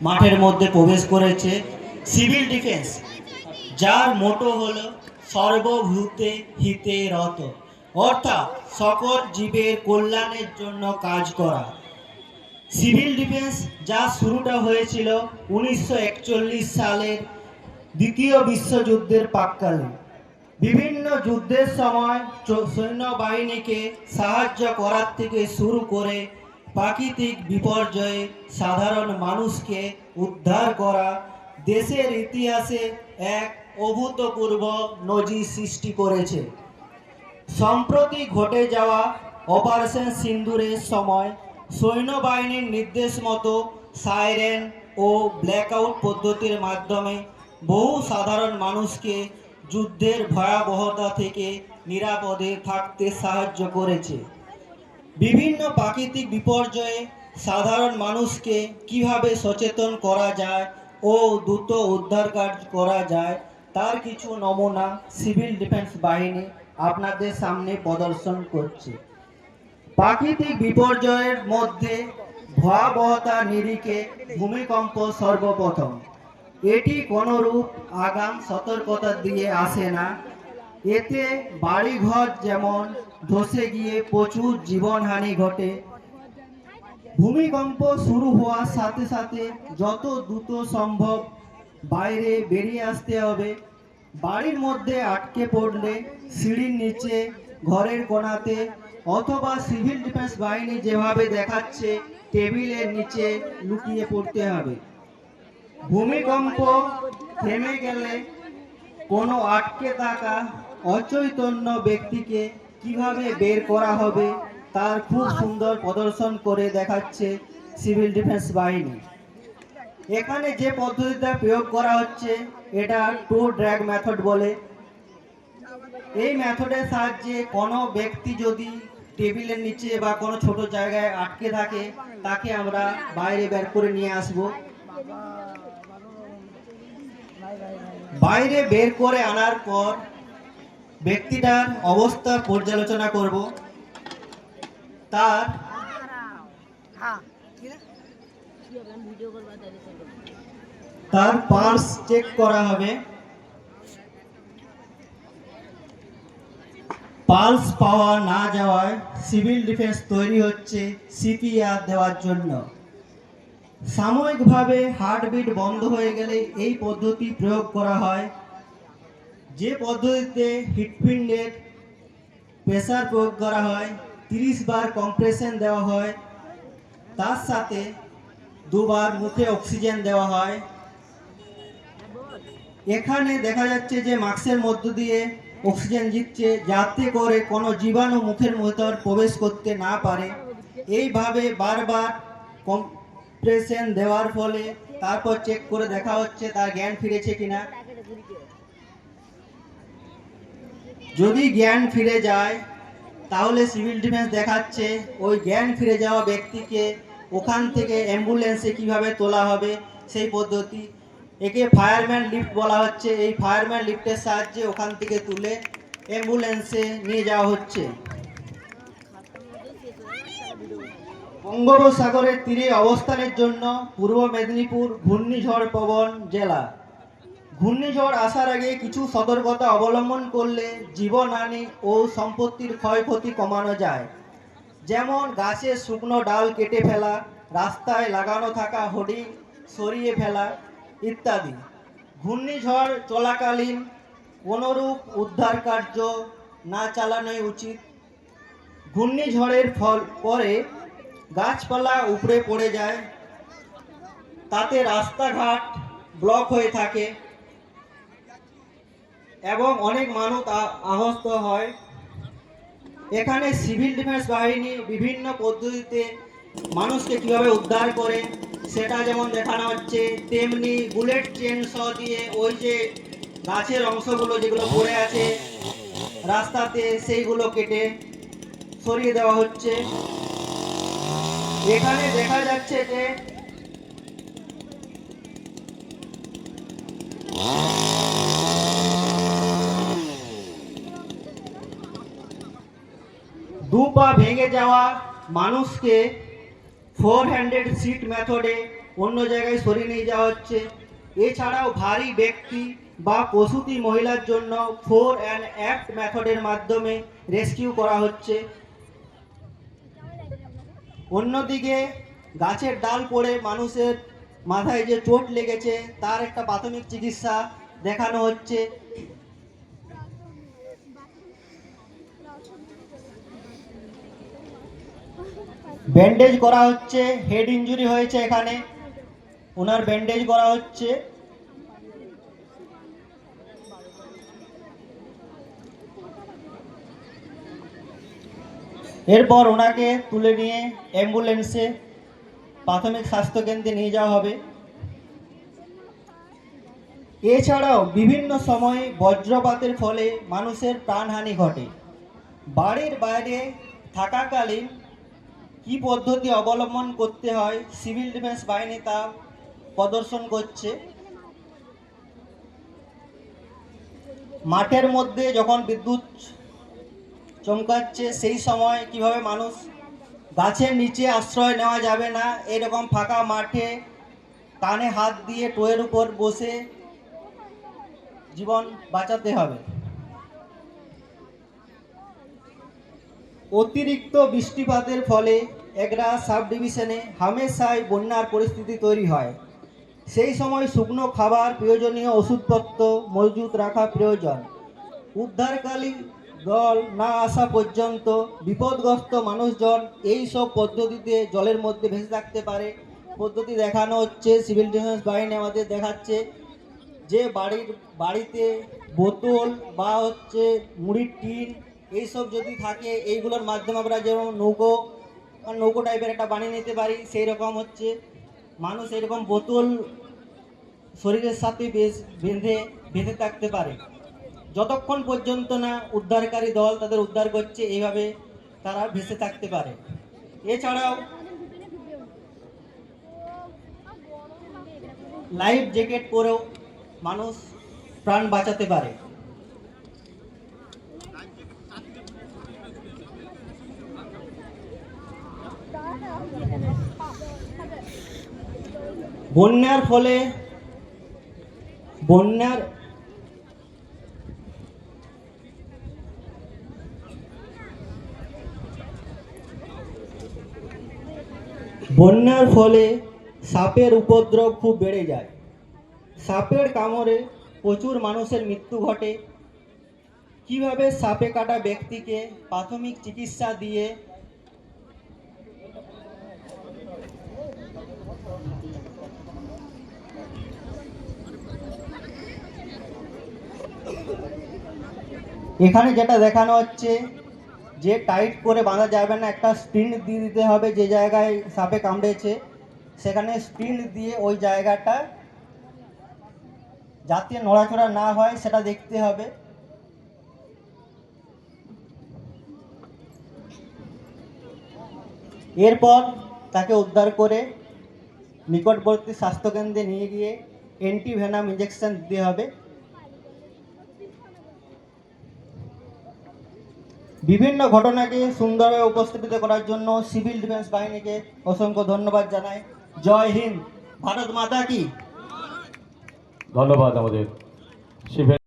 মাঠের মধ্যে প্রবেশ করেছে সিভিল ডিফেন্স, যার মোটো হলো সর্বভূতে হিতে রত, অর্থাৎ সকল জীবের কল্যাণের জন্য কাজ করা। সিভিল ডিফেন্স যা শুরুটা হয়েছিল 1941 সালের দ্বিতীয় বিশ্বযুদ্ধের প্রাক্কালে। বিভিন্ন যুদ্ধের সময় সৈন্যবাহিনীকে সাহায্য করার থেকে শুরু করে প্রাকৃতিক বিপর্যয়ে সাধারণ মানুষকে উদ্ধার করা দেশের ইতিহাসে এক অভূতপূর্ব নজির সৃষ্টি করেছে। সম্প্রতি ঘটে যাওয়া অপারেশন সিন্দুরের সময় সৈন্যবাহিনীর নির্দেশ মতো সাইরেন ও ব্ল্যাকআউট পদ্ধতির মাধ্যমে বহু সাধারণ মানুষকে যুদ্ধের ভয়াবহতা থেকে নিরাপদে থাকতে সাহায্য করেছে। বিভিন্ন প্রাকৃতিক বিপর্যয়ে সাধারণ মানুষকে কিভাবে সচেতন করা যায় ও দ্রুত উদ্ধার কাজ করা যায় তার কিছু নমুনা সিভিল ডিফেন্স বাহিনী আপনাদের সামনে প্রদর্শন করছে। প্রাকৃতিক বিপর্যয়ের মধ্যে ভয়াবহতা নিরিখে ভূমিকম্প সর্বপ্রথম। এটি কোনরূপ আগাম সতর্কতা দিয়ে আসে না। এতে বাড়িঘর যেমন ধসে গিয়ে প্রচুর জীবনহানি ঘটে। ভূমিকম্প শুরু হওয়ার সাথে সাথে যত দ্রুত সম্ভব বাইরে বেরিয়ে আসতে হবে। বাড়ির মধ্যে আটকে পড়লে সিঁড়ির নিচে, ঘরের কোণাতে অথবা সিভিল ডিফেন্স বাহিনী যেভাবে দেখাচ্ছে টেবিলের নিচে লুকিয়ে পড়তে হবে। ভূমিকম্প থেমে গেলে কোনো আটকে থাকা অচৈতন্য ব্যক্তিকে কিভাবে বের করা হবে তার খুব সুন্দর প্রদর্শন করে দেখাচ্ছে সিভিল ডিফেন্স বাহিনী। এখানে যে পদ্ধতিটা প্রয়োগ করা হচ্ছে এটা টু ড্র্যাগ মেথড বলে। এই মেথডের সাহায্যে কোনো ব্যক্তি যদি টেবিলের নিচে বা কোনো ছোট জায়গায় আটকে থাকে তাকে আমরা বাইরে বের করে নিয়ে আসব। বাইরে বের করে আনার পর ব্যক্তিটার অবস্থার পর্যালোচনা করব। তার পালস চেক করা হবে। পালস পাওয়া না যাওয়ায় সিভিল ডিফেন্স তৈরি হচ্ছে সিপিআর দেওয়ার জন্য। সাময়িকভাবে হার্টবিট বন্ধ হয়ে গেলে এই পদ্ধতি প্রয়োগ করা হয়, যে পদ্ধতিতে হৃৎপিণ্ডের প্রেসার প্রয়োগ করা হয়, 30 বার কম্প্রেশন দেওয়া হয়, তার সাথে 2 বার মুখে অক্সিজেন দেওয়া হয়। এখানে দেখা যাচ্ছে যে মাস্কের মধ্য দিয়ে অক্সিজেন দিচ্ছে যাতে করে কোনো জীবাণু মুখের ভিতর প্রবেশ করতে না পারে। এইভাবে বারবার কম্প্রেশন দেওয়ার ফলে তারপর চেক করে দেখা হচ্ছে তার জ্ঞান ফিরেছে কিনা। যদি জ্ঞান ফিরে যায় তাহলে সিভিল ডিফেন্স দেখাচ্ছে ওই জ্ঞান ফিরে যাওয়া ব্যক্তিকে ওখান থেকে অ্যাম্বুলেন্সে কিভাবে তোলা হবে সেই পদ্ধতি। একে ফায়ারম্যান লিফট বলা হচ্ছে। এই ফায়ারম্যান লিফটের সাহায্যে ওখান থেকে তুলে অ্যাম্বুলেন্সে নিয়ে যাওয়া হচ্ছে। বঙ্গোপসাগরের তীরে অবস্থানের জন্য পূর্ব মেদিনীপুর ঘূর্ণিঝড় প্রবণ জেলা। ঘূর্ণিঝড় আসার আগে কিছু সতর্কতা অবলম্বন করলে জীবনহানি ও সম্পত্তির ক্ষয়ক্ষতি কমানো যায়। যেমন গাছের শুকনো ডাল কেটে ফেলা, রাস্তায় লাগানো থাকা হোর্ডিং সরিয়ে ফেলা ইত্যাদি। ঘূর্ণিঝড় চলাকালীন কোনরূপ উদ্ধার কার্য না চালানোই উচিত। ঘূর্ণিঝড়ের পরে গাছপালা উপড়ে পড়ে যায়, তাতে রাস্তাঘাট ব্লক হয়ে থাকে এবং অনেক মানুষ আহত হয়। এখানে সিভিল ডিফেন্স বাহিনী বিভিন্ন পদ্ধতিতে মানুষকে কিভাবে উদ্ধার করে সেটা যেমন দেখানো হচ্ছে, তেমনি বুলেট চেন সহ দিয়ে ওই যে গাছের অংশগুলো যেগুলো পড়ে আছে রাস্তাতে সেইগুলো কেটে সরিয়ে দেওয়া হচ্ছে। এখানে দেখা যাচ্ছে যে দু পা ভেঙে যাওয়া মানুষকে 4 হ্যান্ডেড সিট মেথডে অন্য জায়গায় সরিয়ে নিয়ে যাওয়া হচ্ছে। এছাড়াও ভারী ব্যক্তি বা প্রসূতি মহিলার জন্য 4 অ্যান্ড অ্যাক্ট মেথডের মাধ্যমে রেস্কিউ করা হচ্ছে। অন্যদিকে গাছের ডাল পড়ে মানুষের মাথায় যে চোট লেগেছে তার একটা প্রাথমিক চিকিৎসা দেখানো হচ্ছে। ব্যান্ডেজ করা হচ্ছে, হেড ইনজুরি হয়েছে, এখানে ওনার ব্যান্ডেজ করা হচ্ছে। এরপর ওনাকে তুলে নিয়ে অ্যাম্বুলেন্সে প্রাথমিক স্বাস্থ্যকেন্দ্রে নিয়ে যাওয়া হবে। এছাড়াও বিভিন্ন সময়ে বজ্রপাতের ফলে মানুষের প্রাণহানি ঘটে। বাড়ির বাইরে থাকাকালীন কী পদ্ধতি অবলম্বন করতে হয় সিভিল ডিফেন্স বাহিনী তা প্রদর্শন করছে। মাঠের মধ্যে যখন বিদ্যুৎ চমকাচ্ছে সেই সময় কিভাবে মানুষ গাছের নিচে আশ্রয় নেওয়া যাবে না, এরকম ফাঁকা মাঠে কানে হাত দিয়ে টোয়ের উপর বসে জীবন বাঁচাতে হবে। অতিরিক্ত বৃষ্টিপাতের ফলে এগরা সাব ডিভিশনে হামেশাই বন্যার পরিস্থিতি তৈরি হয়। সেই সময় শুকনো খাবার, প্রয়োজনীয় ওষুধপত্র মজুত রাখা প্রয়োজন। উদ্ধারকারী দল না আসা পর্যন্ত বিপদগ্রস্ত মানুষজন এই সব পদ্ধতিতে জলের মধ্যে ভেসে থাকতে পারে। পদ্ধতি দেখানো হচ্ছে, সিভিল ডিফেন্স বাহিনী আমাদের দেখাচ্ছে যে বাড়িতে বোতল বা মুড়ির টিন এইসব যদি থাকে এইগুলোর মাধ্যমে আমরা যেমন নৌকো টাইপের একটা বানিয়ে নিতে পারি। সেই রকম মানুষ এরকম বোতল শরীরের সাথে বেঁধে থাকতে পারে যতক্ষণ পর্যন্ত না উদ্ধারকারী দল তাদের উদ্ধার করছে, এইভাবে তারা ভেসে থাকতে পারে। এছাড়াও লাইফ জ্যাকেট পরেও মানুষ প্রাণ বাঁচাতে পারে। বন্যার ফলে সাপের উপদ্রব খুব বেড়ে যায়। সাপের কামড়ে প্রচুর মানুষের মৃত্যু ঘটে। কিভাবে সাপে কাটা ব্যক্তিকে প্রাথমিক চিকিৎসা দিয়ে এখানে যেটা দেখানো হচ্ছে যে টাইট করে বাঁধা যাবে না, একটা স্প্রিন্ট দিয়ে দিতে হবে। যে জায়গায় সাপে কামড়েছে সেখানে স্প্রিন্ট দিয়ে ওই জায়গাটা যাতে নড়াচড়া না হয় সেটা দেখতে হবে। এরপর তাকে উদ্ধার করে নিকটবর্তী স্বাস্থ্যকেন্দ্রে নিয়ে গিয়ে অ্যান্টিভেনাম ইঞ্জেকশন দিতে হবে। বিভিন্ন ঘটনাকে সুন্দরভাবে উপস্থাপিত করার জন্য সিভিল ডিফেন্স বাহিনীকে অসংখ্য ধন্যবাদ জানাই। জয় হিন্দ, ভারত মাতা কি। ধন্যবাদ আমাদের সিভিল